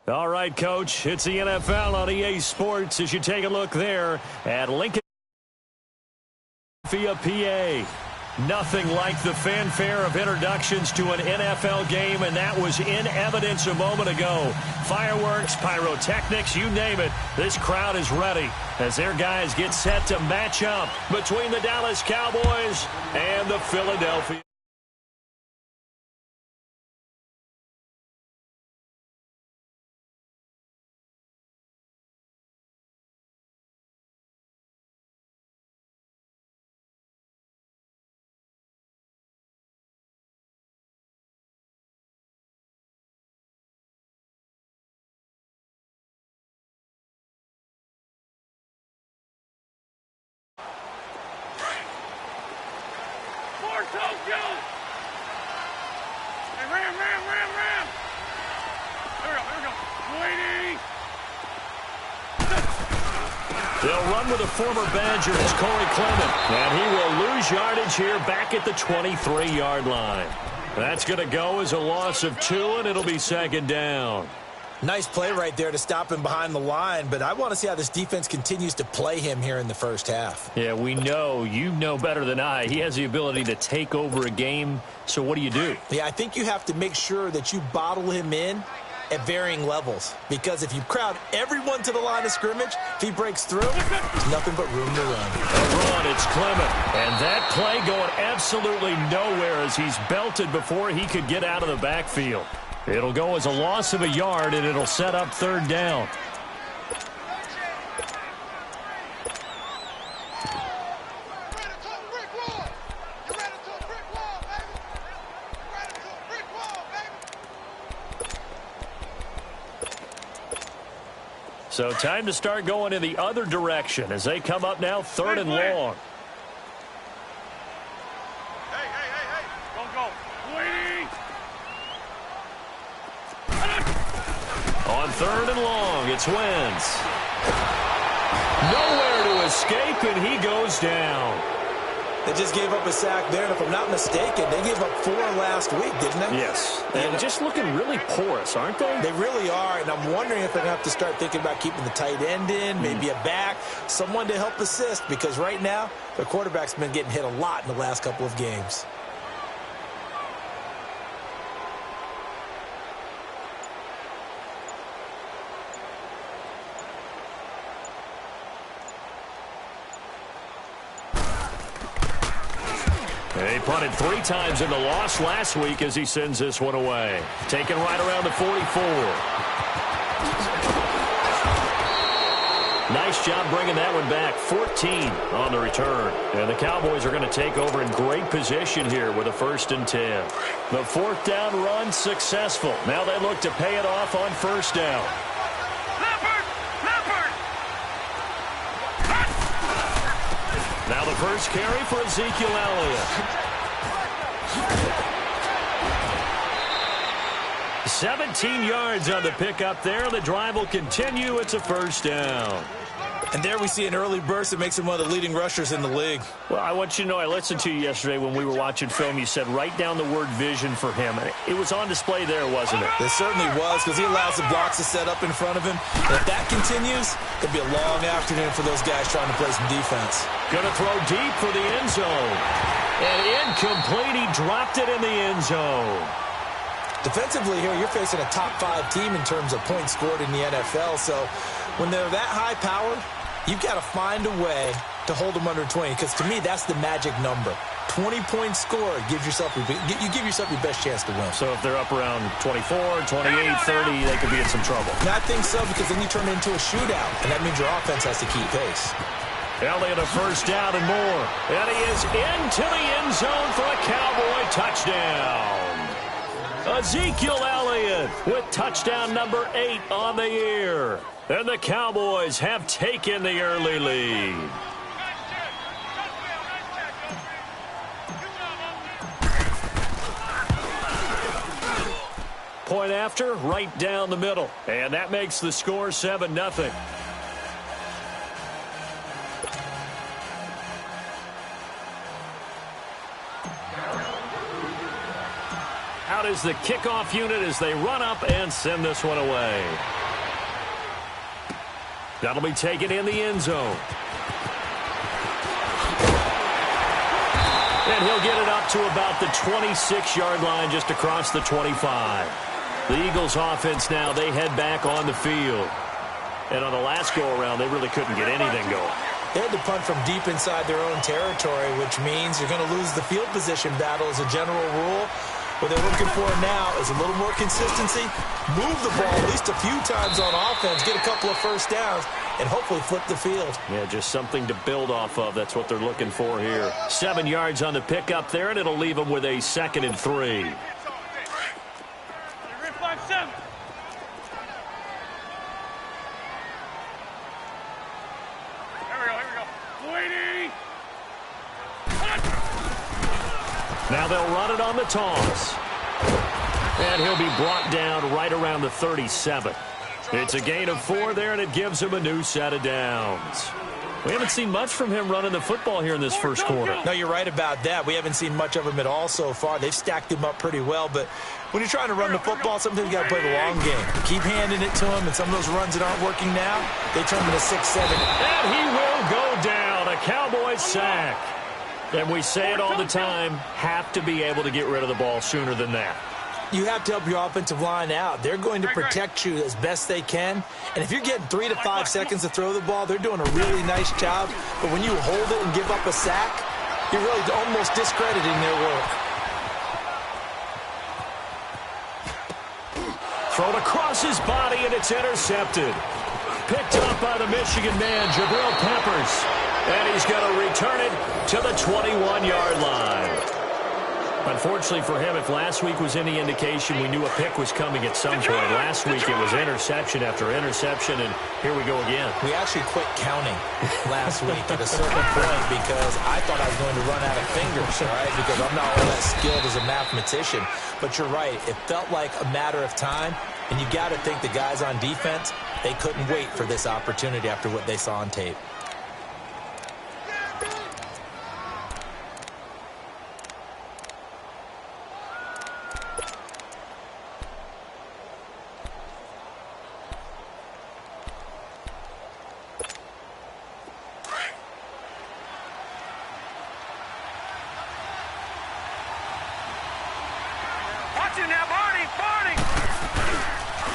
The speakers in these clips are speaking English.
All right, Coach, it's the NFL on EA Sports as you take a look there at Lincoln via PA. Nothing like the fanfare of introductions to an NFL game, and that was in evidence a moment ago. Fireworks, pyrotechnics, you name it. This crowd is ready as their guys get set to match up between the Dallas Cowboys and the Philadelphia. They'll run with a former Badger. It's Corey Clement. And he will lose yardage here back at the 23-yard line. That's going to go as a loss of 2, and it'll be second down. Nice play right there to stop him behind the line, but I want to see how this defense continues to play him here in the first half. Yeah, we know. You know better than I. He has the ability to take over a game, so what do you do? Yeah, I think you have to make sure that you bottle him in at varying levels, because if you crowd everyone to the line of scrimmage, if he breaks through, there's nothing but room to run. A run, it's Clement. And that play going absolutely nowhere as he's belted before he could get out of the backfield. It'll go as a loss of a yard, and it'll set up third down. So time to start going in the other direction as they come up now third and long. On third and long, it's Wentz. Nowhere to escape, and he goes down. They just gave up a sack there, and if I'm not mistaken, they gave up 4 last week, didn't they? Yes. And just looking really porous, aren't they? They really are, and I'm wondering if they're going to have to start thinking about keeping the tight end in, maybe a back, someone to help assist, because right now, their quarterback's been getting hit a lot in the last couple of games. He punted 3 times in the loss last week as he sends this one away. Taken right around the 44. Nice job bringing that one back. 14 on the return. And the Cowboys are going to take over in great position here with a 1st and 10. The 4th down run successful. Now they look to pay it off on 1st down. Now the first carry for Ezekiel Elliott. 17 yards on the pickup there. The drive will continue. It's a 1st down. And there we see an early burst that makes him one of the leading rushers in the league. Well, I want you to know, I listened to you yesterday when we were watching film. You said write down the word vision for him. It was on display there, wasn't it? It certainly was, because he allows the blocks to set up in front of him. And if that continues, it'll be a long afternoon for those guys trying to play some defense. Going to throw deep for the end zone. And incomplete. He dropped it in the end zone. Defensively here, you're facing a top 5 team in terms of points scored in the NFL. So when they're that high powered, you've got to find a way to hold them under 20, because to me, that's the magic number. 20 points scored gives yourself you give yourself your best chance to win. So if they're up around 24, 28, 30, they could be in some trouble. And I think so, because then you turn it into a shootout, and that means your offense has to keep pace. Elliott a 1st down and more. And he is into the end zone for a Cowboy touchdown. Ezekiel Elliott with touchdown number 8 on the year. And the Cowboys have taken the early lead. Point after, right down the middle. And that makes the score 7-0. Out is the kickoff unit as they run up and send this one away. That'll be taken in the end zone. And he'll get it up to about the 26-yard line, just across the 25. The Eagles offense now, they head back on the field. And on the last go-around, they really couldn't get anything going. They had to punt from deep inside their own territory, which means you're going to lose the field position battle as a general rule. What they're looking for now is a little more consistency, move the ball at least a few times on offense, get a couple of first downs, and hopefully flip the field. Yeah, just something to build off of. That's what they're looking for here. 7 yards on the pickup there, and it'll leave them with a 2nd and 3. Now they'll run it on the toss. And he'll be brought down right around the 37. It's a gain of 4 there, and it gives him a new set of downs. We haven't seen much from him running the football here in this first quarter. No, you're right about that. We haven't seen much of him at all so far. They've stacked him up pretty well, but when you're trying to run the football, sometimes you got to play the long game. Keep handing it to him, and some of those runs that aren't working now, they turn into 6-7. And he will go down. A Cowboys sack. And we say it all the time, have to be able to get rid of the ball sooner than that. You have to help your offensive line out. They're going to protect you as best they can. And if you're getting 3 to 5 seconds to throw the ball, they're doing a really nice job. But when you hold it and give up a sack, you're really almost discrediting their work. Thrown across his body, and it's intercepted. Picked up by the Michigan man, Jabril Peppers. And he's going to return it to the 21-yard line. Unfortunately for him, if last week was any indication, we knew a pick was coming at some point. Last week it was interception after interception, and here we go again. We actually quit counting last week at a certain point because I thought I was going to run out of fingers, all right, because I'm not all that skilled as a mathematician. But you're right. It felt like a matter of time, and you got to think the guys on defense, they couldn't wait for this opportunity after what they saw on tape.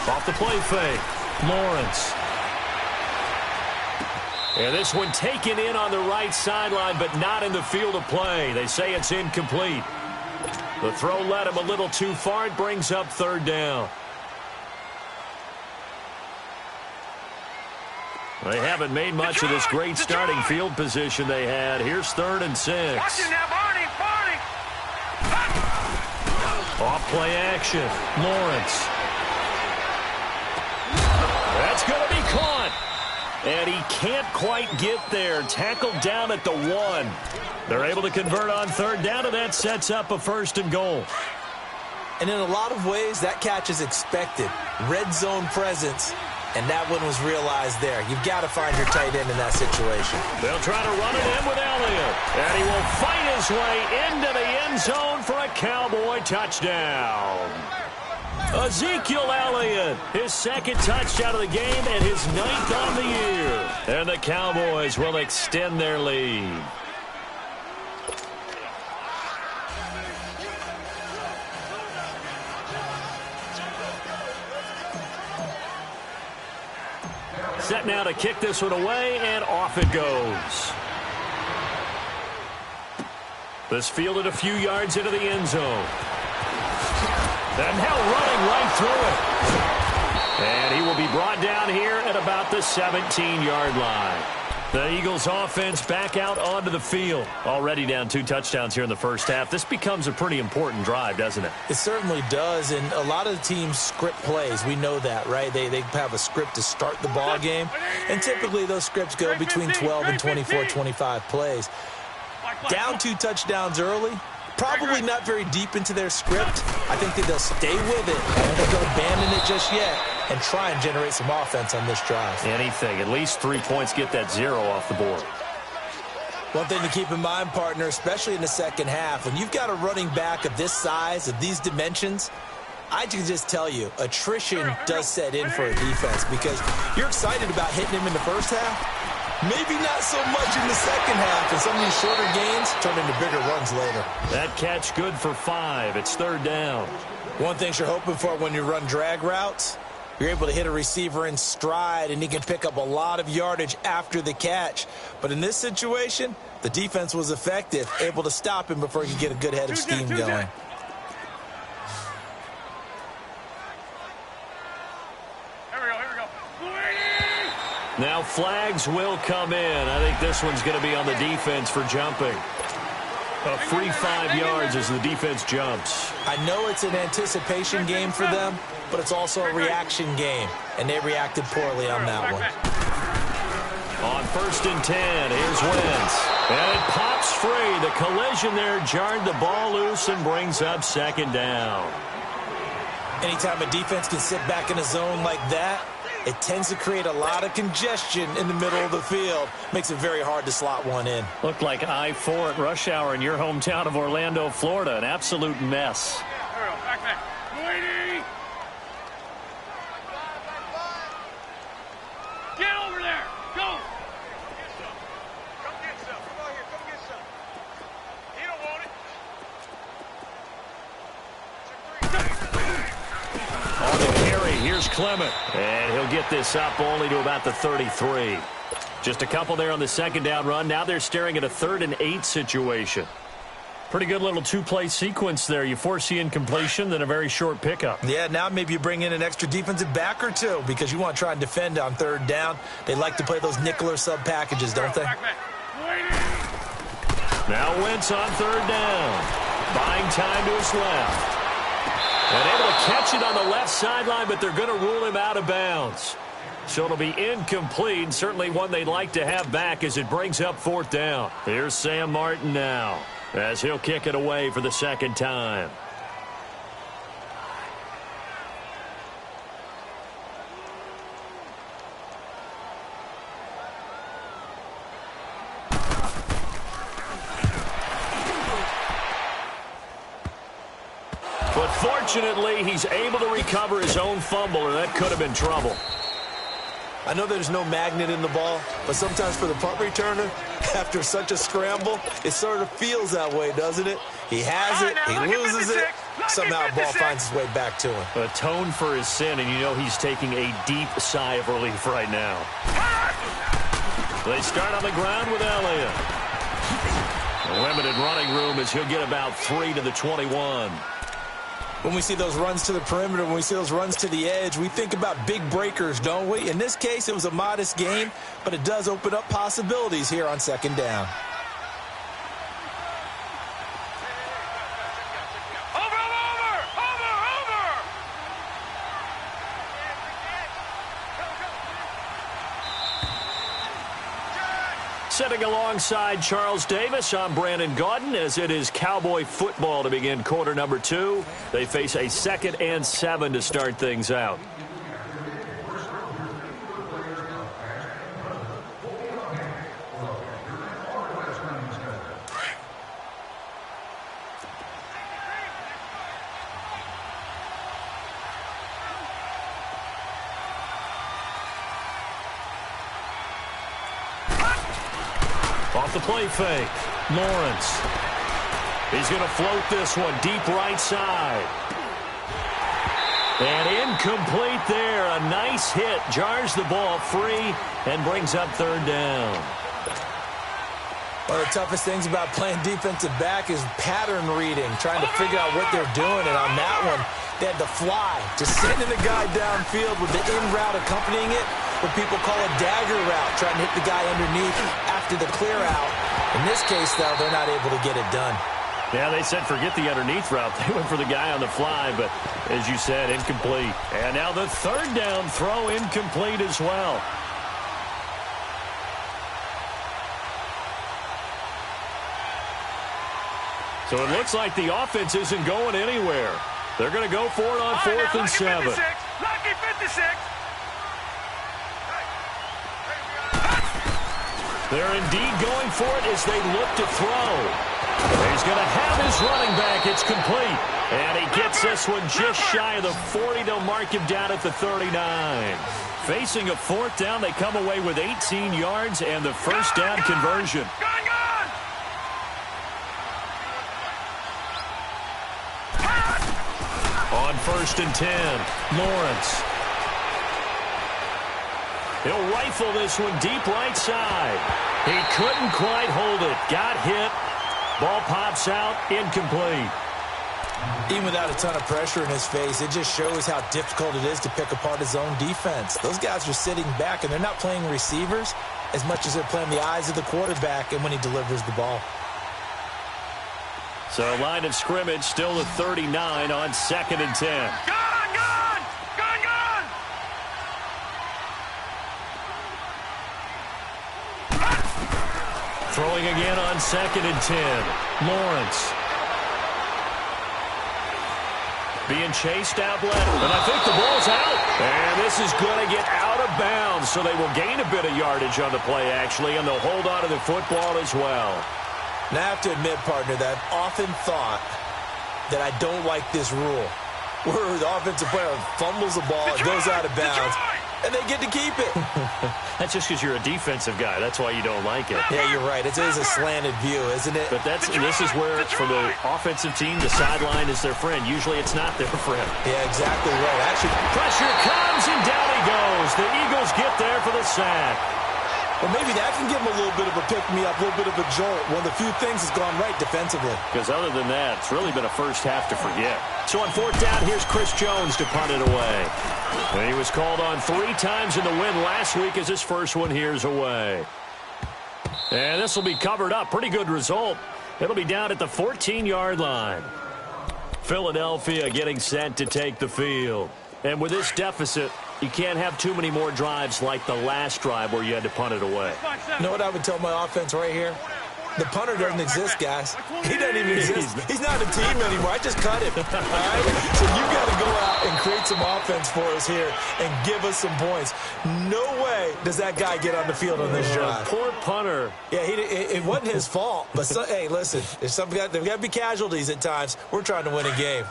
Off the play fake, Lawrence. And this one taken in on the right sideline, but not in the field of play. They say it's incomplete. The throw led him a little too far. It brings up 3rd down. They haven't made much of this great starting field position they had. Here's 3rd and 6. Off play action, Lawrence. That's going to be caught. And he can't quite get there. Tackled down at the 1. They're able to convert on 3rd down, and that sets up a 1st and goal. And in a lot of ways, that catch is expected. Red zone presence, and that one was realized there. You've got to find your tight end in that situation. They'll try to run it in with Elliott. And he will fight his way into the end zone for a Cowboy touchdown. Ezekiel Elliott, his 2nd touchdown of the game and his 9th on the year. And the Cowboys will extend their lead. Set now to kick this one away, and off it goes. This fielded a few yards into the end zone. And now running right through it. And he will be brought down here at about the 17-yard line. The Eagles offense back out onto the field. Already down 2 touchdowns here in the first half. This becomes a pretty important drive, doesn't it? It certainly does, and a lot of the teams script plays. We know that, right? They have a script to start the ball game, and typically those scripts go between 12 and 24, 25 plays. Down 2 touchdowns early, probably not very deep into their script. I think that they'll stay with it. I don't think they'll abandon it just yet and try and generate some offense on this drive. Anything. At least 3 points, get that 0 off the board. One thing to keep in mind, partner, especially in the second half, when you've got a running back of this size, of these dimensions, I can just tell you, attrition does set in for a defense because you're excited about hitting him in the first half. Maybe not so much in the second half, and some of these shorter gains turn into bigger runs later. That catch good for 5. It's third down. One thing you're hoping for when you run drag routes, you're able to hit a receiver in stride, and he can pick up a lot of yardage after the catch. But in this situation, the defense was effective, able to stop him before he could get a good head of steam going. Now flags will come in. I think this one's going to be on the defense for jumping. A free 5 yards as the defense jumps. I know it's an anticipation game for them, but it's also a reaction game, and they reacted poorly on that one. On 1st and 10, here's Wentz. And it pops free. The collision there jarred the ball loose and brings up 2nd down. Anytime a defense can sit back in a zone like that, it tends to create a lot of congestion in the middle of the field. Makes it very hard to slot one in. Looked like I-4 at rush hour in your hometown of Orlando, Florida. An absolute mess. Get over there. Go. On the carry, here's Clement. And he'll get this up only to about the 33. Just a couple there on the 2nd down run. Now they're staring at a 3rd and 8 situation. Pretty good little 2-play sequence there. You foresee incompletion, then a very short pickup. Yeah, now maybe you bring in an extra defensive back or two because you want to try and defend on 3rd down. They like to play those nickel or sub packages, don't they? Now Wentz on 3rd down. Buying time to his left. And able to catch it on the left sideline, but they're going to rule him out of bounds. So it'll be incomplete, certainly one they'd like to have back as it brings up 4th down. Here's Sam Martin now as he'll kick it away for the 2nd time. But fortunately, he's able to recover his own fumble, or that could have been trouble. I know there's no magnet in the ball, but sometimes for the punt returner, after such a scramble, it sort of feels that way, doesn't it? He has it, he loses it, somehow the ball finds its way back to him. Atone for his sin, and you know he's taking a deep sigh of relief right now. They start on the ground with Elliott. A limited running room as he'll get about 3 to the 21. When we see those runs to the perimeter, when we see those runs to the edge, we think about big breakers, don't we? In this case, it was a modest game, but it does open up possibilities here on 2nd down. Sitting alongside Charles Davis, I'm Brandon Gaudin as it is Cowboy football to begin quarter number 2. They face a 2nd and 7 to start things out. Off the play fake, Lawrence. He's going to float this one deep right side. And incomplete there. A nice hit. Jars the ball free and brings up 3rd down. One of the toughest things about playing defensive back is pattern reading, trying to figure out what they're doing. And on that one, they had the fly, just sending the guy downfield with the in route accompanying it, what people call a dagger route, trying to hit the guy underneath after the clear out. In this case, though, they're not able to get it done. Yeah, they said forget the underneath route. They went for the guy on the fly, but as you said, incomplete. And now the 3rd down throw incomplete as well. So it looks like the offense isn't going anywhere. They're going to go for it on 4th and 7. Lucky 56. They're indeed going for it as they look to throw. He's going to have his running back. It's complete. And he gets this one just shy of the 40. They'll mark him down at the 39. Facing a fourth down, they come away with 18 yards and the first down conversion. On 1st and 10, Lawrence. He'll rifle this one deep right side. He couldn't quite hold it. Got hit. Ball pops out, incomplete. Even without a ton of pressure in his face, it just shows how difficult it is to pick apart his own defense. Those guys are sitting back, and they're not playing receivers as much as they're playing the eyes of the quarterback and when he delivers the ball. So line of scrimmage still at 39 on 2nd and 10. Throwing again on 2nd and 10. Lawrence. Being chased out left, and I think the ball's out. And this is going to get out of bounds, so they will gain a bit of yardage on the play, actually, and they'll hold on to the football as well. Now, I have to admit, partner, that I've often thought that I don't like this rule, where the offensive player fumbles the ball, it goes out of bounds, and they get to keep it. That's just because you're a defensive guy. That's why you don't like it. Yeah, you're right. It is a slanted view, isn't it? But this is where, for the offensive team, the sideline is their friend. Usually it's not their friend. Yeah, exactly right. Actually, pressure comes, and down he goes. The Eagles get there for the sack. Well, maybe that can give him a little bit of a pick-me-up, a little bit of a jolt. One of the few things that's gone right defensively. Because other than that, it's really been a first half to forget. So on 4th down, here's Chris Jones to punt it away. And he was called on 3 times in the win last week as his first one here's away. And this will be covered up. Pretty good result. It'll be down at the 14-yard line. Philadelphia getting set to take the field. And with this deficit, you can't have too many more drives like the last drive where you had to punt it away. You know what I would tell my offense right here? The punter doesn't exist, guys. He doesn't even exist. He's not a team anymore. I just cut him. All right? So you got to go out and create some offense for us here and give us some points. No way does that guy get on the field on this drive. Poor punter. Yeah, it wasn't his fault. But, hey, listen, there's got to be casualties at times. We're trying to win a game.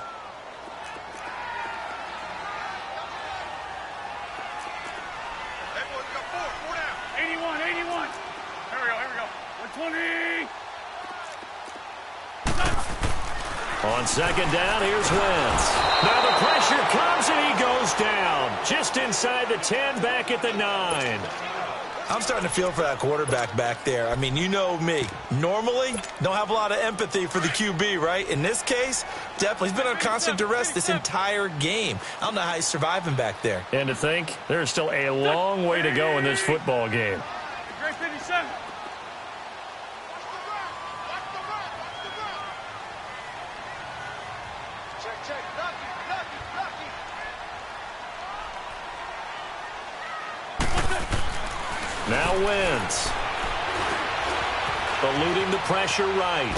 On 2nd down, here's Wentz. Now the pressure comes, and he goes down. Just inside the 10, back at the 9. I'm starting to feel for that quarterback back there. I mean, you know me. Normally, don't have a lot of empathy for the QB, right? In this case, definitely. He's been on constant duress this entire game. I don't know how he's surviving back there. And to think, there's still a long way to go in this football game. Great 57. Now Wentz. Eluding the pressure right.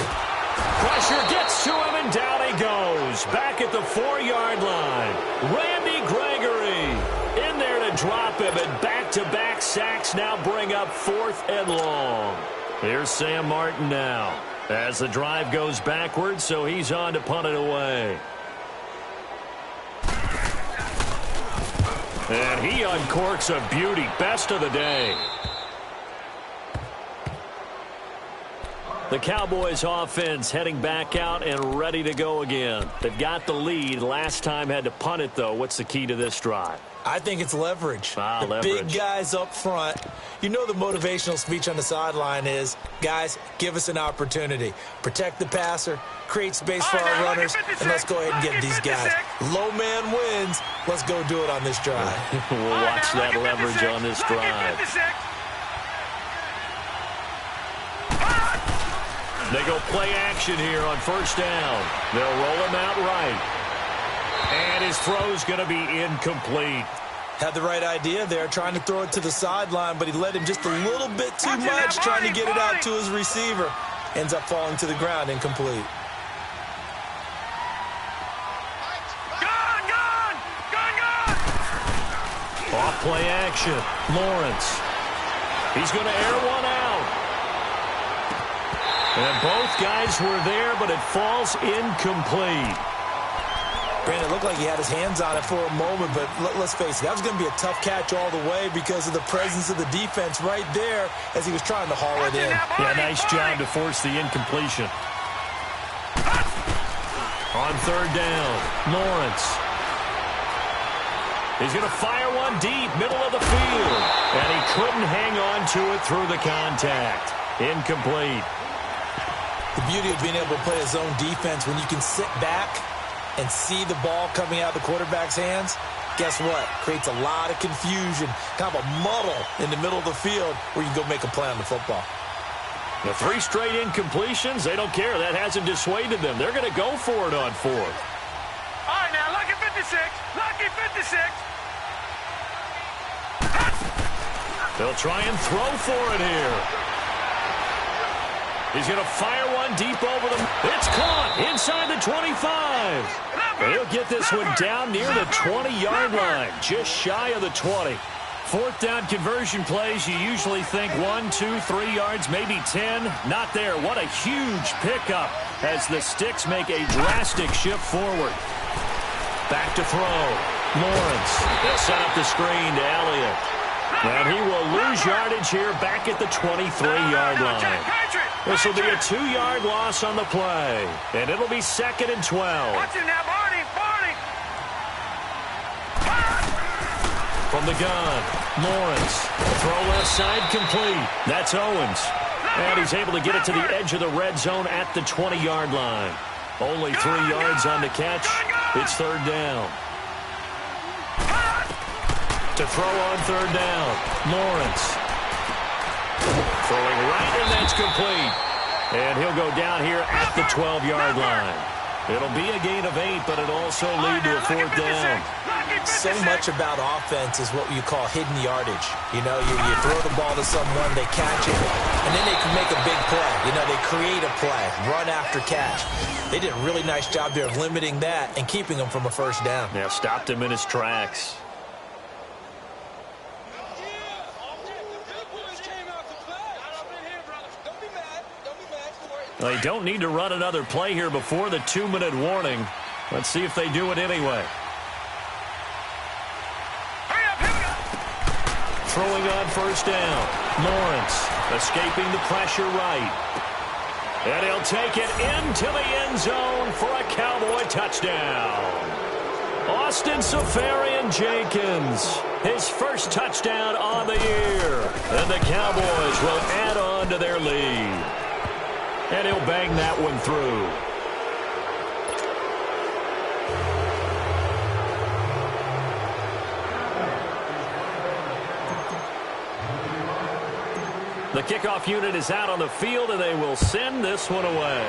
Pressure gets to him, and down he goes. Back at the 4-yard line. Randy Gregory in there to drop him, and back-to-back sacks now bring up 4th and long. Here's Sam Martin now as the drive goes backwards, so he's on to punt it away. And he uncorks a beauty. Best of the day. The Cowboys offense heading back out and ready to go again. They've got the lead. Last time had to punt it, though. What's the key to this drive? I think it's leverage. The leverage. Big guys up front. You know the motivational speech on the sideline is, guys, give us an opportunity. Protect the passer, create space for our runners, and let's go ahead and get these guys. Low man wins. Let's go do it on this drive. We'll watch that leverage on this drive. They go play action here on 1st down. They'll roll him out right. And his throw's going to be incomplete. Had the right idea there, trying to throw it to the sideline, but he let him just a little bit too much, trying to get it out to his receiver. Ends up falling to the ground, incomplete. Off play action. Lawrence. He's going to air one out. And both guys were there, but it falls incomplete. Brandon, it looked like he had his hands on it for a moment, but let's face it, that was going to be a tough catch all the way because of the presence of the defense right there as he was trying to haul it in. Yeah, nice job to force the incompletion. On third down, Lawrence. He's going to fire one deep, middle of the field. And he couldn't hang on to it through the contact. Incomplete. The beauty of being able to play a zone defense when you can sit back and see the ball coming out of the quarterback's hands, guess what? Creates a lot of confusion, kind of a muddle in the middle of the field where you can go make a play on the football. The 3 straight incompletions, they don't care. That hasn't dissuaded them. They're going to go for it on 4th. All right, now, lucky 56. Lucky 56. They'll try and throw for it here. He's going to fire one deep over them. It's caught inside the 25. He'll get this one down near the 20-yard line, just shy of the 20. 4th down conversion plays, you usually think 1, 2, 3 yards, maybe 10. Not there. What a huge pickup as the Sticks make a drastic shift forward. Back to throw. Lawrence. They'll set up the screen to Elliott. And he will lose yardage here back at the 23-yard line. This will be a 2-yard loss on the play. And it'll be 2nd and 12. Watch him now, Barney. From the gun, Lawrence. Throw left side complete. That's Owens. And he's able to get it to the edge of the red zone at the 20-yard line. Only 3 yards on the catch. It's 3rd down. To throw on 3rd down, Lawrence. Throwing right, and that's complete. And he'll go down here at the 12-yard line. It'll be a gain of 8, but it'll also lead to a 4th down. So much about offense is what you call hidden yardage. You know, you throw the ball to someone, they catch it, and then they can make a big play. You know, they create a play, run after catch. They did a really nice job there of limiting that and keeping him from a 1st down. Yeah, stopped him in his tracks. They don't need to run another play here before the 2-minute warning. Let's see if they do it anyway. Throwing on 1st down. Lawrence escaping the pressure right. And he'll take it into the end zone for a Cowboy touchdown. Austin Safarian-Jenkins, his first touchdown on the year. And the Cowboys will add on to their lead. And he'll bang that one through. The kickoff unit is out on the field, and they will send this one away.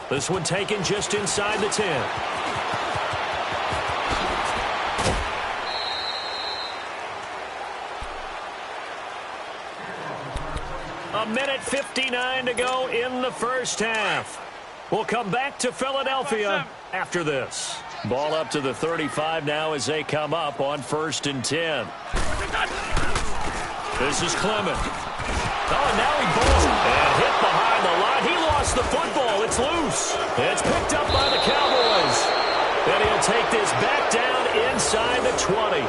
This one taken just inside the 10. A minute 59 to go in the 1st half. We'll come back to Philadelphia after this. Ball up to the 35 now as they come up on 1st and 10. This is Clement. Oh, and now he bowls and hit behind the line. He lost the football. It's loose. It's picked up by the Cowboys. And he'll take this back down inside the 20.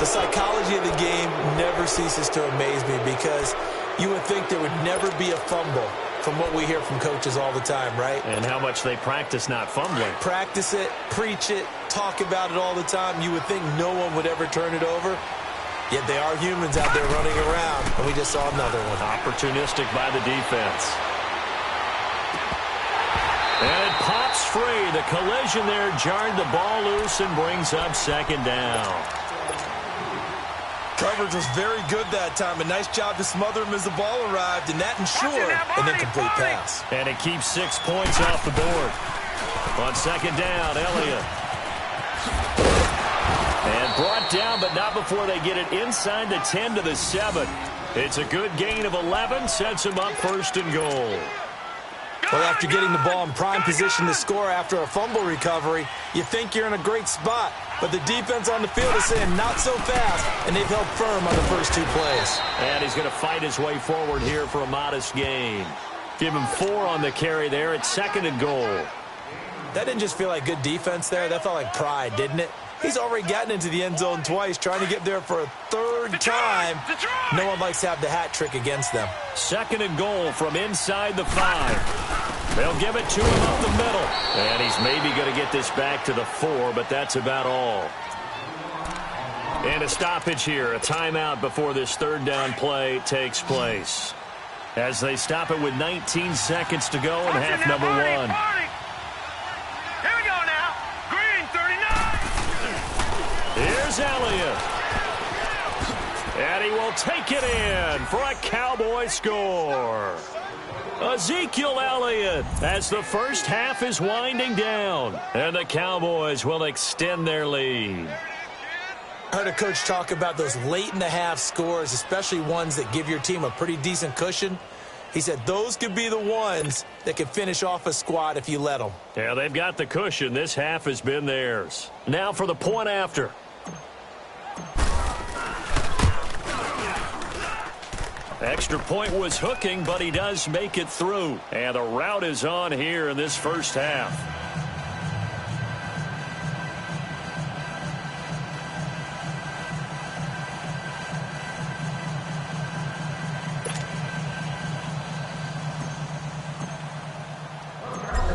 The psychology of the game never ceases to amaze me because you would think there would never be a fumble from what we hear from coaches all the time, right? And how much they practice not fumbling. Practice it, preach it, talk about it all the time. You would think no one would ever turn it over. Yet they are humans out there running around, and we just saw another one. Opportunistic by the defense. And it pops free. The collision there jarred the ball loose and brings up 2nd down. Coverage was very good that time. A nice job to smother him as the ball arrived, and that ensured an incomplete pass. And it keeps 6 points off the board. On 2nd down, Elliott. And brought down, but not before they get it inside the 10 to the 7. It's a good gain of 11, sets him up 1st and goal. Well, after getting the ball in prime position to score after a fumble recovery, you think you're in a great spot. But the defense on the field is saying not so fast, and they've held firm on the first 2 plays. And he's going to fight his way forward here for a modest gain. Give him 4 on the carry there at 2nd and goal. That didn't just feel like good defense there. That felt like pride, didn't it? He's already gotten into the end zone twice, trying to get there for a third time. No one likes to have the hat trick against them. 2nd and goal from inside the 5. They'll give it to him up the middle. And he's maybe going to get this back to the 4, but that's about all. And a stoppage here, a timeout before this 3rd down play takes place. As they stop it with 19 seconds to go in half number 1. Here we go now. Green 39. Here's Elliott. And he will take it in for a Cowboy score. Ezekiel Elliott as the first half is winding down. And the Cowboys will extend their lead. I heard a coach talk about those late-in-the-half scores, especially ones that give your team a pretty decent cushion. He said those could be the ones that can finish off a squad if you let them. Yeah, they've got the cushion. This half has been theirs. Now for the point after. Extra point was hooking, but he does make it through. And the route is on here in this first half.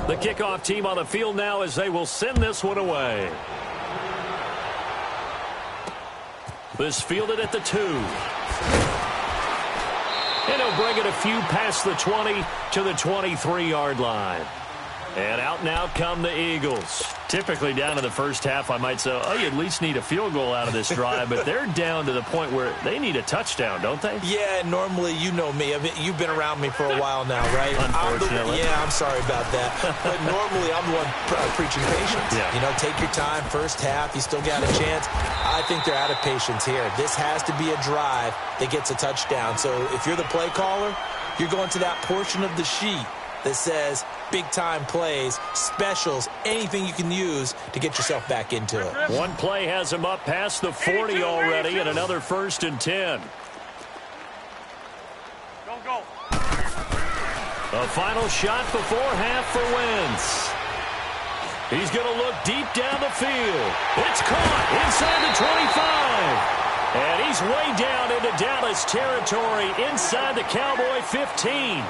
The kickoff team on the field now as they will send this one away. This fielded at the 2. And he'll bring it a few past the 20 to the 23-yard line. And out now come the Eagles. Typically down in the first half, I might say, oh, you at least need a field goal out of this drive. But they're down to the point where they need a touchdown, don't they? Yeah, normally, you know me. I mean, you've been around me for a while now, right? Unfortunately. I'm sorry about that. But normally, I'm the one preaching patience. Yeah. You know, take your time. First half, you still got a chance. I think they're out of patience here. This has to be a drive that gets a touchdown. So if you're the play caller, you're going to that portion of the sheet that says big-time plays, specials, anything you can use to get yourself back into it. One play has him up past the 40 already, and another 1st and 10. Go. A final shot before half for Wentz. He's going to look deep down the field. It's caught inside the 25. And he's way down into Dallas territory inside the Cowboy 15.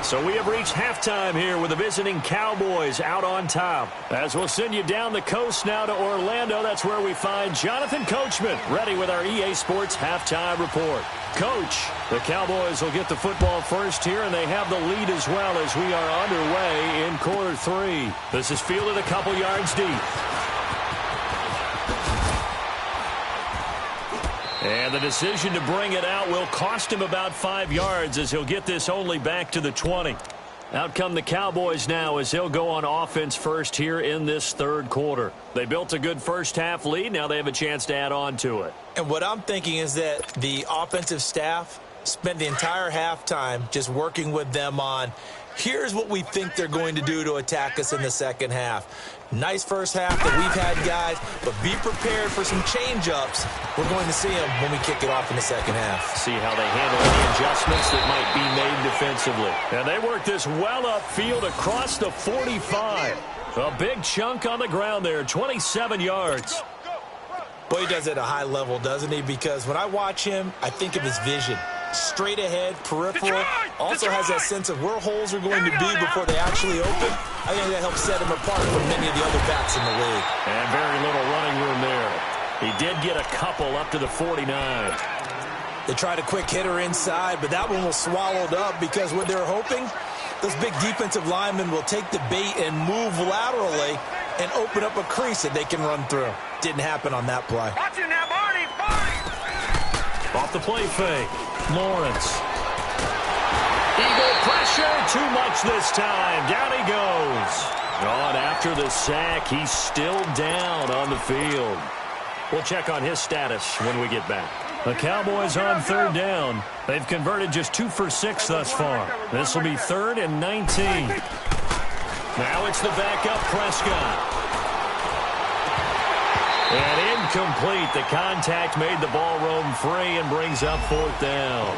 So we have reached halftime here with the visiting Cowboys out on top. As we'll send you down the coast now to Orlando, that's where we find Jonathan Coachman ready with our EA Sports halftime report. Coach, the Cowboys will get the football first here, and they have the lead as well as we are underway in quarter 3. This is fielded a couple yards deep. And the decision to bring it out will cost him about 5 yards as he'll get this only back to the 20. Out come the Cowboys now as they'll go on offense first here in this 3rd quarter. They built a good first half lead. Now they have a chance to add on to it. And what I'm thinking is that the offensive staff spent the entire halftime just working with them on, here's what we think they're going to do to attack us in the second half. Nice first half that we've had, guys, but be prepared for some change-ups. We're going to see them when we kick it off in the second half. See how they handle any adjustments that might be made defensively. And they work this well upfield across the 45. A big chunk on the ground there, 27 yards. Boy, he does it at a high level, doesn't he? Because when I watch him, I think of his vision. Straight ahead, peripheral, also has that sense of where holes are going to be before they actually open. I think that helps set him apart from many of the other backs in the league. And very little running room there. He did get a couple up to the 49. They tried a quick hitter inside, but that one was swallowed up because what they're hoping, those big defensive linemen will take the bait and move laterally and open up a crease that they can run through. Didn't happen on that play. Watch it now, Barney. Off the play fake. Lawrence. Eagle pressure, too much this time. Down he goes. On after the sack, he's still down on the field. We'll check on his status when we get back. The Cowboys on 3rd down. They've converted just 2 for 6 thus far. This will be 3rd and 19. Now it's the backup Prescott. And incomplete. The contact made the ball roam free and brings up 4th down.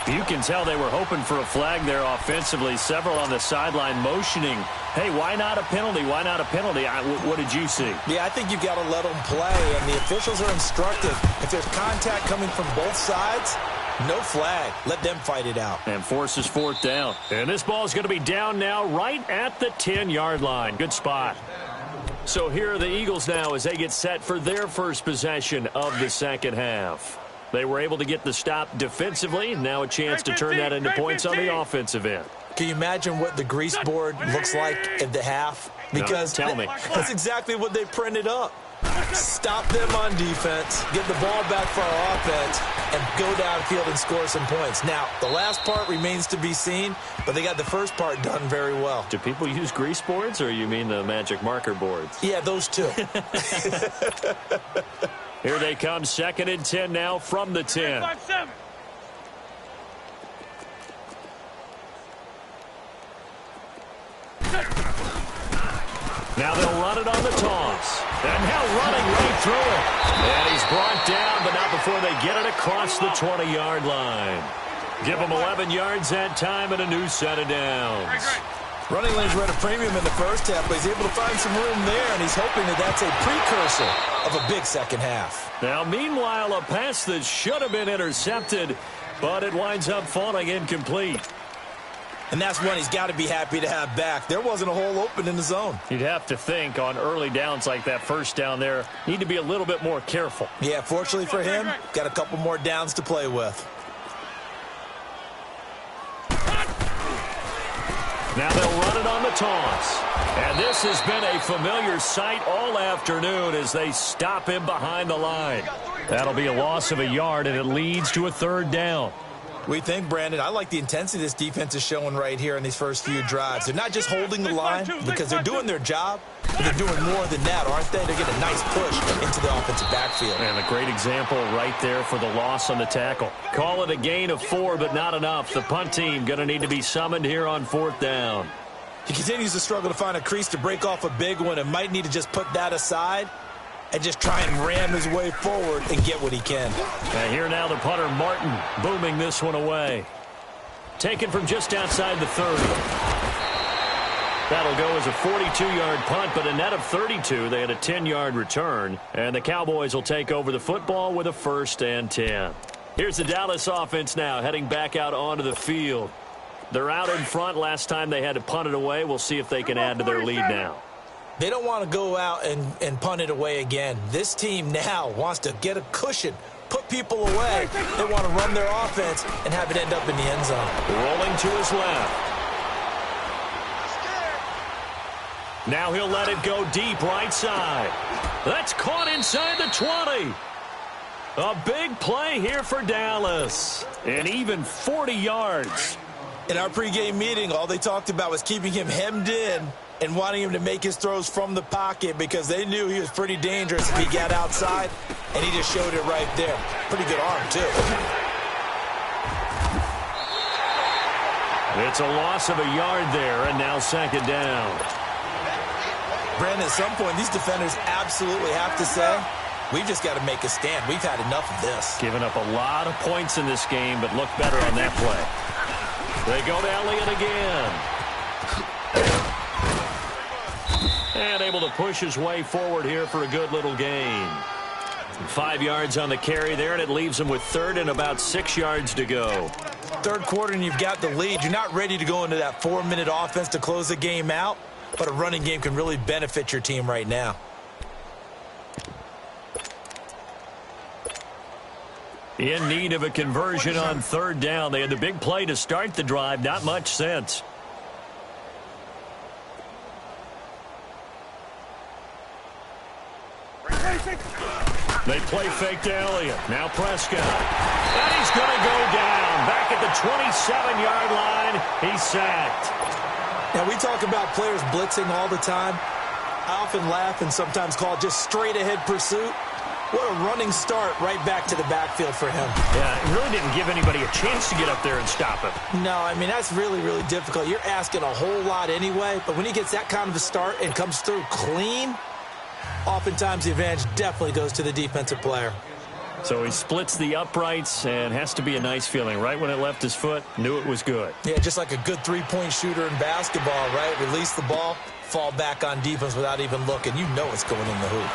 You can tell they were hoping for a flag there offensively. Several on the sideline motioning, hey, why not a penalty? Why not a penalty? What did you see? Yeah, I think you've got to let them play, and the officials are instructed. If there's contact coming from both sides, no flag. Let them fight it out. And forces fourth down. And this ball is going to be down now right at the 10-yard line. Good spot. So here are the Eagles now as they get set for their first possession of the second half. They were able to get the stop defensively. Now a chance to turn that into points on the offensive end. Can you imagine what the grease board looks like at the half? Because no, tell me. That's exactly what they printed up. Stop them on defense, get the ball back for our offense, and go downfield and score some points. Now, the last part remains to be seen, but they got the first part done very well. Do people use grease boards, or you mean the magic marker boards? Yeah, those two. Here they come, 2nd and 10 now from the 10. Now they'll run it on the toss. And now running right through it. And he's brought down, but not before they get it across the 20-yard line. Give them 11 yards that time and a new set of downs. Running lanes were at a premium in the first half, but he's able to find some room there, and he's hoping that that's a precursor of a big second half. Now, meanwhile, a pass that should have been intercepted, but it winds up falling incomplete. And that's one he's got to be happy to have back. There wasn't a hole open in the zone. You'd have to think on early downs like that first down there, need to be a little bit more careful. Yeah, fortunately for him, got a couple more downs to play with. Now they'll run it on the toss. And this has been a familiar sight all afternoon as they stop him behind the line. That'll be a loss of a yard, and it leads to a 3rd down. We think, Brandon, I like the intensity this defense is showing right here in these first few drives. They're not just holding the line because they're doing their job, but they're doing more than that, aren't they? They're getting a nice push into the offensive backfield. And a great example right there for the loss on the tackle. Call it a gain of 4, but not enough. The punt team going to need to be summoned here on 4th down. He continues to struggle to find a crease to break off a big one and might need to just put that aside and just try and ram his way forward and get what he can. And here now the punter, Martin, booming this one away. Taken from just outside the 30. That'll go as a 42-yard punt, but a net of 32. They had a 10-yard return, and the Cowboys will take over the football with a 1st and 10. Here's the Dallas offense now heading back out onto the field. They're out in front. Last time they had to punt it away. We'll see if they can add to their lead now. They don't want to go out and punt it away again. This team now wants to get a cushion, put people away. They want to run their offense and have it end up in the end zone. Rolling to his left. Now he'll let it go deep right side. That's caught inside the 20. A big play here for Dallas. And even 40 yards. In our pregame meeting, all they talked about was keeping him hemmed in and wanting him to make his throws from the pocket because they knew he was pretty dangerous if he got outside, and he just showed it right there. Pretty good arm, too. It's a loss of a yard there, and now 2nd down. Brandon, at some point, these defenders absolutely have to say, we've just got to make a stand. We've had enough of this. Giving up a lot of points in this game, but look better on that play. They go to Elliott again. And able to push his way forward here for a good little gain. 5 yards on the carry there, and it leaves him with 3rd and about 6 yards to go. 3rd quarter, and you've got the lead. You're not ready to go into that 4-minute offense to close the game out, but a running game can really benefit your team right now. In need of a conversion on 3rd down. They had the big play to start the drive. Not much sense. They play fake to Elliott. Now Prescott. And he's going to go down. Back at the 27-yard line. He's sacked. Now, we talk about players blitzing all the time. I often laugh and sometimes call it just straight-ahead pursuit. What a running start right back to the backfield for him. Yeah, it really didn't give anybody a chance to get up there and stop him. No, I mean, that's really, really difficult. You're asking a whole lot anyway, but when he gets that kind of a start and comes through clean, oftentimes the advantage definitely goes to the defensive player. So he splits the uprights and has to be a nice feeling. Right when it left his foot, knew it was good. Yeah, just like a good three-point shooter in basketball, right? Release the ball, fall back on defense without even looking. You know it's going in the hoop.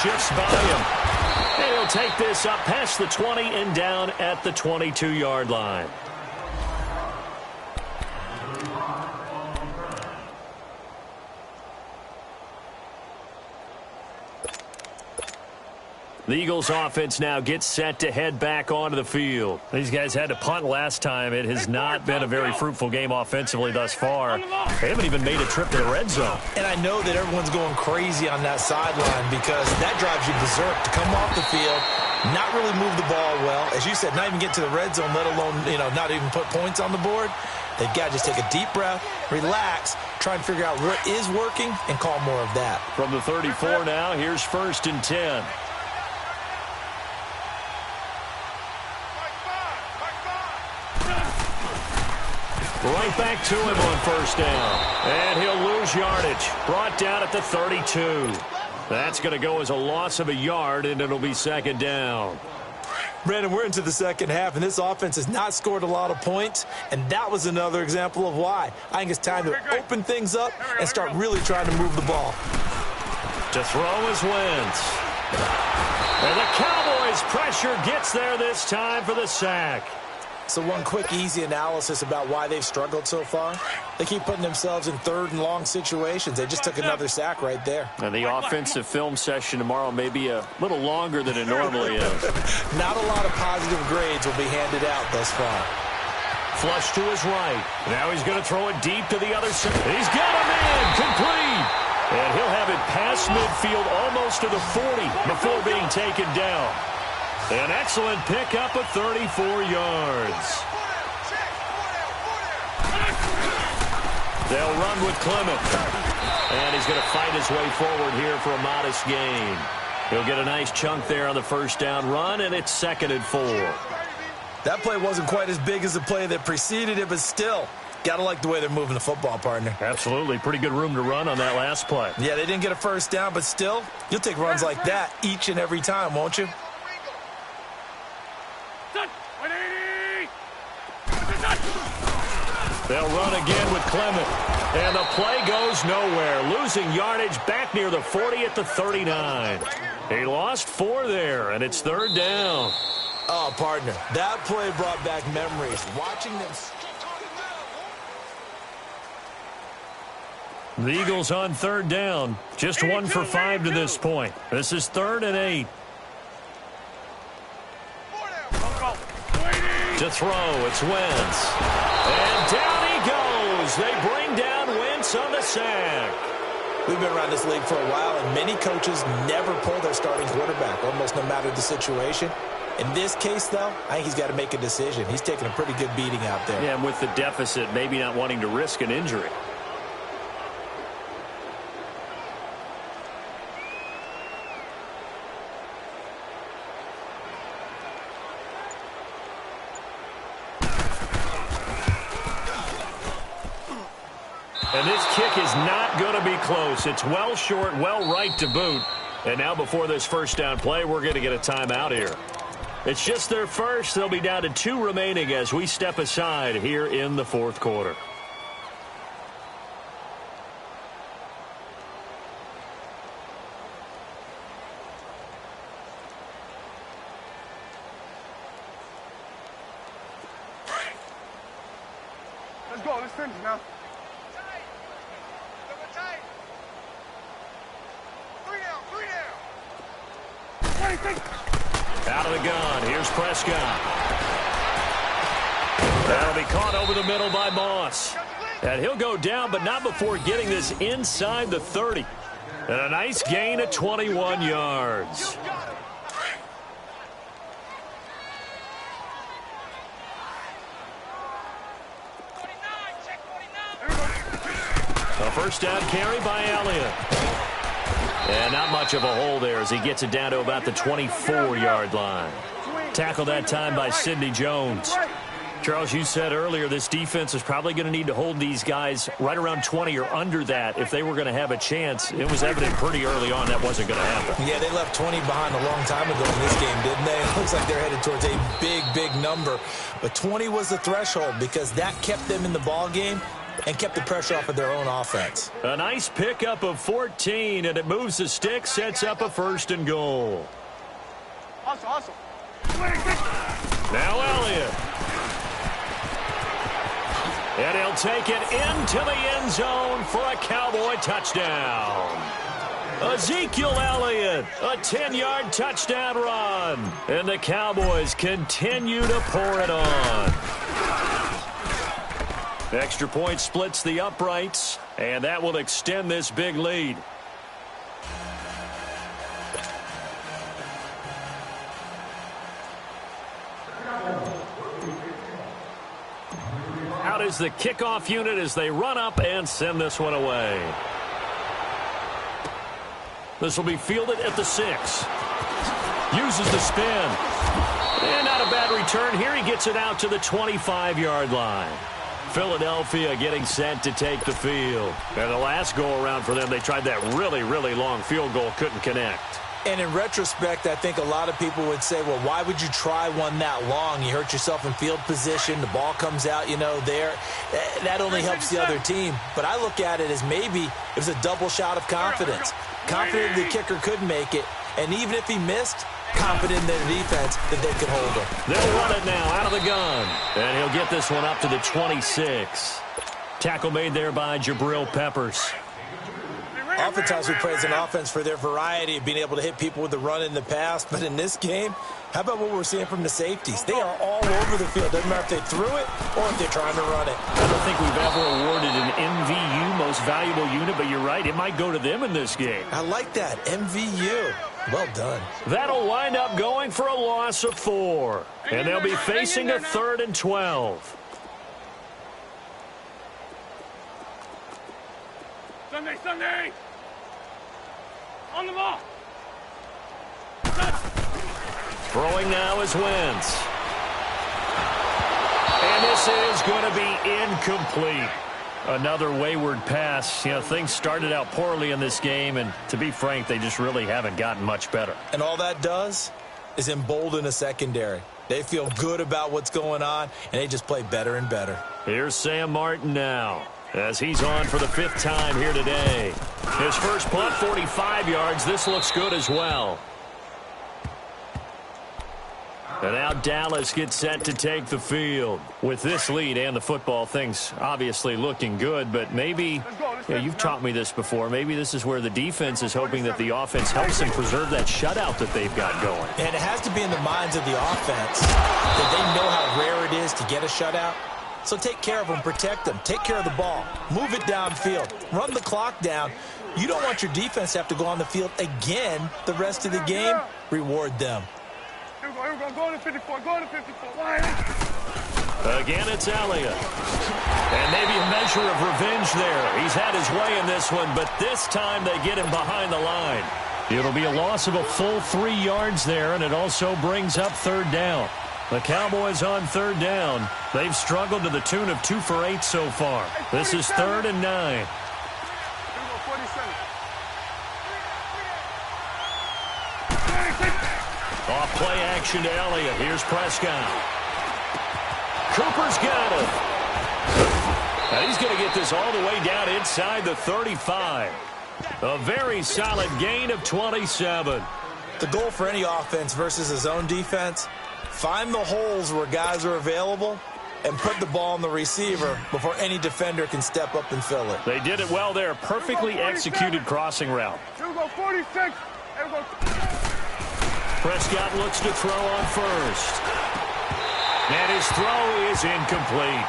Shifts by him. And he'll take this up past the 20 and down at the 22-yard line. The Eagles offense now gets set to head back onto the field. These guys had to punt last time. It has not been a very fruitful game offensively thus far. They haven't even made a trip to the red zone. And I know that everyone's going crazy on that sideline because that drives you berserk to come off the field, not really move the ball well. As you said, not even get to the red zone, let alone, not even put points on the board. They've got to just take a deep breath, relax, try and figure out what is working, and call more of that. From the 34 now, here's 1st and 10. Right back to him on 1st down. And he'll lose yardage. Brought down at the 32. That's going to go as a loss of a yard, and it'll be 2nd down. Brandon, we're into the second half, and this offense has not scored a lot of points, and that was another example of why. I think it's time to open things up and start really trying to move the ball. To throw is Wentz. And the Cowboys' pressure gets there this time for the sack. So one quick, easy analysis about why they've struggled so far. They keep putting themselves in 3rd and long situations. They just took another sack right there. And the offensive film session tomorrow may be a little longer than it normally is. Not a lot of positive grades will be handed out thus far. Flush to his right. Now he's going to throw it deep to the other side. He's got a man complete. And he'll have it past midfield almost to the 40 before being taken down. An excellent pickup of 34 yards. They'll run with Clement. And he's going to fight his way forward here for a modest gain. He'll get a nice chunk there on the 1st down run, and it's 2nd and 4. That play wasn't quite as big as the play that preceded it, but still, got to like the way they're moving the football, partner. Absolutely. Pretty good room to run on that last play. Yeah, they didn't get a 1st down, but still, you'll take runs like that each and every time, won't you? They'll run again with Clement. And the play goes nowhere. Losing yardage back near the 40 at the 39. He lost 4 there, and it's 3rd down. Oh, partner, that play brought back memories. Watching them. The Eagles on 3rd down. Just 1 for 5 to this point. This is 3rd and 8. To throw, it's Wentz. And down he goes. They bring down Wentz on the sack. We've been around this league for a while, and many coaches never pull their starting quarterback, almost no matter the situation. In this case, though, I think he's got to make a decision. He's taking a pretty good beating out there. Yeah, and with the deficit, maybe not wanting to risk an injury. And this kick is not going to be close. It's well short, well right to boot. And now before this 1st down play, we're going to get a timeout here. It's just their first. They'll be down to 2 remaining as we step aside here in the 4th quarter. Let's go. Let's finish now. Out of the gun. Here's Prescott. That'll be caught over the middle by Moss. And he'll go down, but not before getting this inside the 30. And a nice gain of 21 yards. A 1st down carry by Elliott. And not much of a hole there as he gets it down to about the 24-yard line. Tackled that time by Sidney Jones. Charles, you said earlier this defense is probably going to need to hold these guys right around 20 or under that if they were going to have a chance. It was evident pretty early on that wasn't going to happen. Yeah, they left 20 behind a long time ago in this game, didn't they? It looks like they're headed towards a big, big number. But 20 was the threshold because that kept them in the ball game and kept the pressure off of their own offense. A nice pickup of 14, and it moves the stick, sets up a 1st and goal. Hustle. Now Elliott. And he'll take it into the end zone for a Cowboy touchdown. Ezekiel Elliott, a 10-yard touchdown run. And the Cowboys continue to pour it on. Extra point splits the uprights, and that will extend this big lead. Out is the kickoff unit as they run up and send this one away. This will be fielded at the 6. Uses the spin. And not a bad return here. He gets it out to the 25-yard line. Philadelphia getting set to take the field. And the last go-around for them, they tried that really, really long field goal, couldn't connect. And in retrospect, I think a lot of people would say, well, why would you try one that long? You hurt yourself in field position. The ball comes out, there. That only helps the other team. But I look at it as maybe it was a double shot of confidence. Confident the kicker could make it. And even if he missed, confident in their defense that they could hold him. They'll run it now out of the gun. And he'll get this one up to the 26. Tackle made there by Jabril Peppers. Oftentimes we praise an offense for their variety of being able to hit people with the run in the pass. But in this game, how about what we're seeing from the safeties? They are all over the field. Doesn't matter if they threw it or if they're trying to run it. I don't think we've ever awarded an MVU, most valuable unit, but you're right. It might go to them in this game. I like that. MVU. Well done. That'll wind up going for a loss of 4. And they'll be facing a 3rd and 12. Sunday. On the ball. Throwing now is Wentz. And this is going to be incomplete. Another wayward pass. Things started out poorly in this game, and to be frank, they just really haven't gotten much better. And all that does is embolden a secondary. They feel good about what's going on, and they just play better and better. Here's Sam Martin now, as he's on for the 5th time here today. His first punt, 45 yards. This looks good as well. And now Dallas gets set to take the field. With this lead and the football, things obviously looking good, but maybe, you've taught me this before, maybe this is where the defense is hoping that the offense helps them preserve that shutout that they've got going. And it has to be in the minds of the offense that they know how rare it is to get a shutout. So take care of them, protect them, take care of the ball, move it downfield, run the clock down. You don't want your defense to have to go on the field again the rest of the game. Reward them. Here we go. Go to 54. Again, it's Elliott. And maybe a measure of revenge there. He's had his way in this one, but this time they get him behind the line. It'll be a loss of a full 3 yards there, and it also brings up 3rd down. The Cowboys on 3rd down. They've struggled to the tune of 2 for 8 so far. This is 3rd and 9. Off play action to Elliott. Here's Prescott. Cooper's got him. And he's going to get this all the way down inside the 35. A very solid gain of 27. The goal for any offense versus his own defense, find the holes where guys are available and put the ball on the receiver before any defender can step up and fill it. They did it well there. Perfectly executed crossing route. Here we go, 46. Here we go. Prescott looks to throw on first. And his throw is incomplete.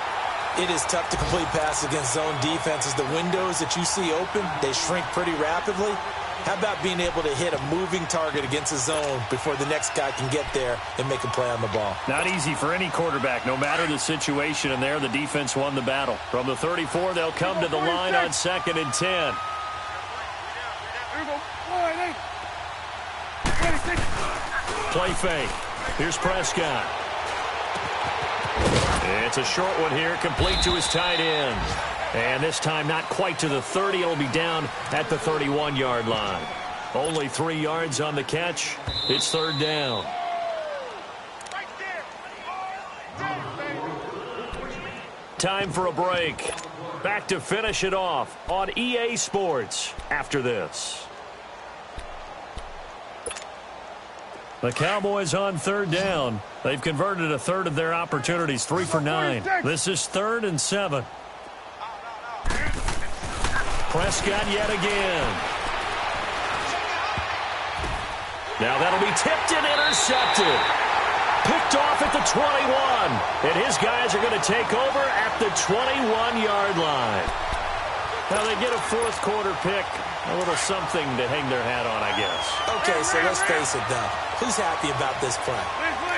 It is tough to complete passes against zone defenses. The windows that you see open, they shrink pretty rapidly. How about being able to hit a moving target against a zone before the next guy can get there and make a play on the ball? Not easy for any quarterback, no matter the situation, and there the defense won the battle. From the 34, they'll come to the line on 2nd and 10. Here we go. 26. Play fake. Here's Prescott. It's a short one here, complete to his tight end. And this time not quite to the 30. It'll be down at the 31-yard line. Only 3 yards on the catch. It's third down. Time for a break. Back to finish it off on EA Sports after this. The Cowboys on third down. They've converted a third of their opportunities, 3 for 9. This is 3rd and 7. Prescott yet again. Now that'll be tipped and intercepted. Picked off at the 21. And his guys are going to take over at the 21-yard line. Now they get a fourth quarter pick. A little something to hang their hat on, I guess. Okay, so let's face it, though. Who's happy about this play?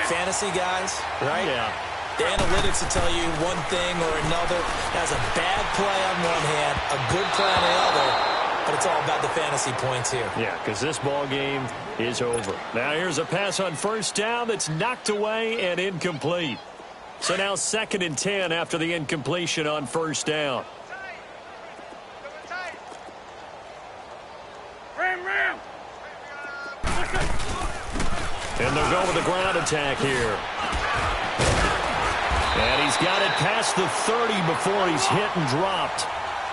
Fantasy guys, right? Yeah. The analytics will tell you one thing or another. That's a bad play on one hand, a good play on the other, but it's all about the fantasy points here. Yeah, because this ball game is over. Now here's a pass on first down that's knocked away and incomplete. So now 2nd and 10 after the incompletion on first down. And they'll go with a ground attack here. And he's got it past the 30 before he's hit and dropped.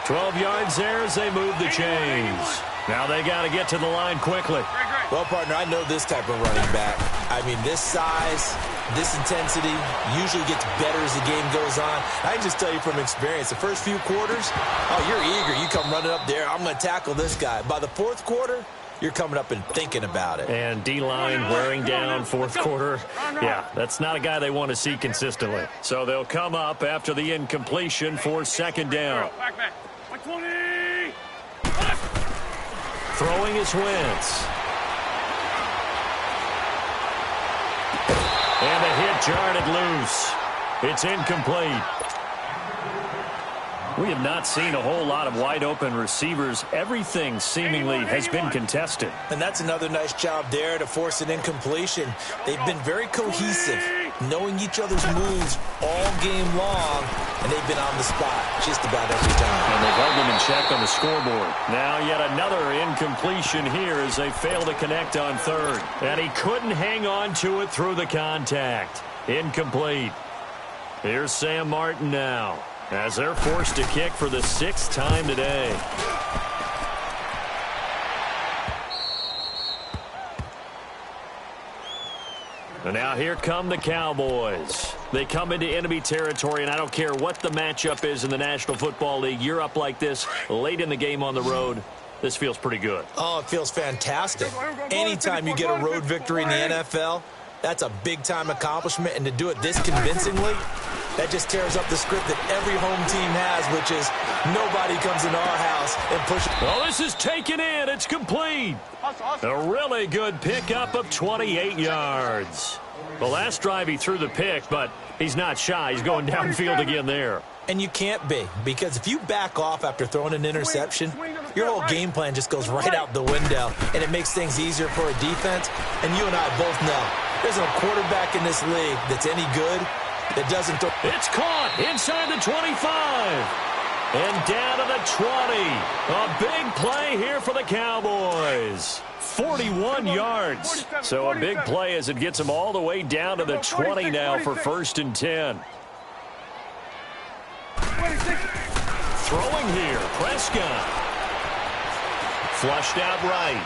12 yards there as they move the chains. Now they got to get to the line quickly. Well, partner, I know this type of running back. I mean, this size, this intensity usually gets better as the game goes on. I can just tell you from experience, the first few quarters, oh, you're eager. You come running up there, I'm going to tackle this guy. By the fourth quarter, you're coming up and thinking about it. And D-line wearing down fourth quarter. Yeah, that's not a guy they want to see consistently. So they'll come up after the incompletion for 2nd down. Throwing is Wentz. And the hit jarred it loose. It's incomplete. We have not seen a whole lot of wide-open receivers. Everything seemingly has been contested. And that's another nice job there to force an incompletion. They've been very cohesive, knowing each other's moves all game long, and they've been on the spot just about every time. And they've held them in check on the scoreboard. Now yet another incompletion here as they fail to connect on 3rd. And he couldn't hang on to it through the contact. Incomplete. Here's Sam Martin now, as they're forced to kick for the 6th time today. And now here come the Cowboys. They come into enemy territory, and I don't care what the matchup is in the National Football League. You're up like this late in the game on the road. This feels pretty good. Oh, it feels fantastic. Anytime you get a road victory in the NFL, that's a big-time accomplishment, and to do it this convincingly, that just tears up the script that every home team has, which is nobody comes into our house and pushes. Well, this is taken in. It's complete. A really good pickup of 28 yards. The last drive he threw the pick, but he's not shy. He's going downfield again there. And you can't be, because if you back off after throwing an interception, your whole game plan just goes right out the window, and it makes things easier for a defense. And you and I both know there's no quarterback in this league that's any good that doesn't throw. It's caught inside the 25 and down to the 20. A big play here for the Cowboys. 41 yards. So a big play as it gets them all the way down to the 20 now for 1st and 10. Throwing here, Prescott. Flushed out right.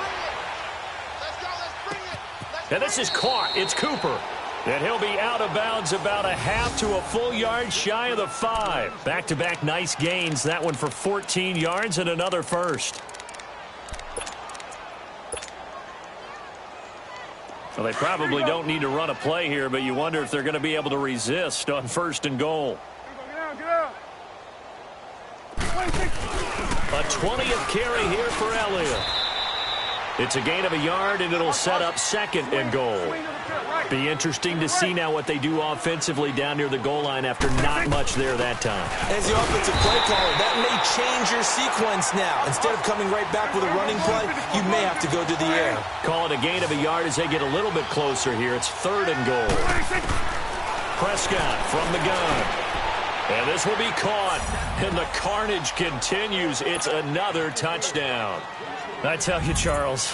And this is caught. It's Cooper. And he'll be out of bounds about a half to a full yard shy of the 5. Back-to-back nice gains. That one for 14 yards and another first. Well, they probably don't need to run a play here, but you wonder if they're going to be able to resist on 1st and goal. A 20th carry here for Elliott. It's a gain of a yard, and it'll set up 2nd and goal. Be interesting to see now what they do offensively down near the goal line after not much there that time. As the offensive play caller, that may change your sequence now. Instead of coming right back with a running play, you may have to go to the air. Call it a gain of a yard as they get a little bit closer here. It's 3rd and goal. Prescott from the gun. And this will be caught. And the carnage continues. It's another touchdown. I tell you, Charles,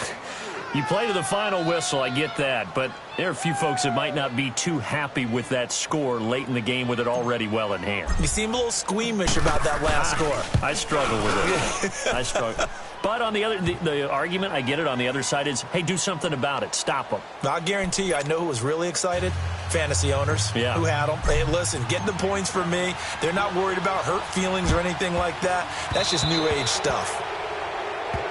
you play to the final whistle, I get that. But there are a few folks that might not be too happy with that score late in the game with it already well in hand. You seem a little squeamish about that last score. I struggle with it. I struggle. But on the argument, I get it, on the other side is, hey, do something about it. Stop them. I guarantee you, I know who was really excited. Fantasy owners who had them. Hey, listen, getting the points for me. They're not worried about hurt feelings or anything like that. That's just new age stuff.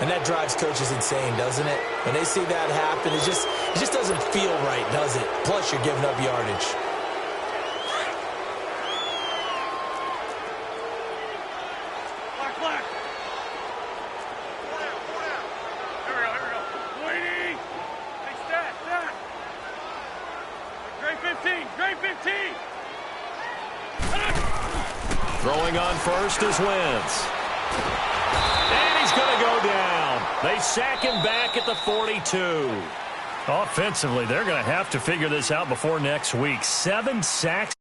And that drives coaches insane, doesn't it? When they see that happen, it just doesn't feel right, does it? Plus, you're giving up yardage. Black. Here we go. Waiting. Hey, stat. Great 15. Throwing on first is Wentz. And he's going to go down. They sack him back at the 42. Offensively, they're going to have to figure this out before next week. 7 sacks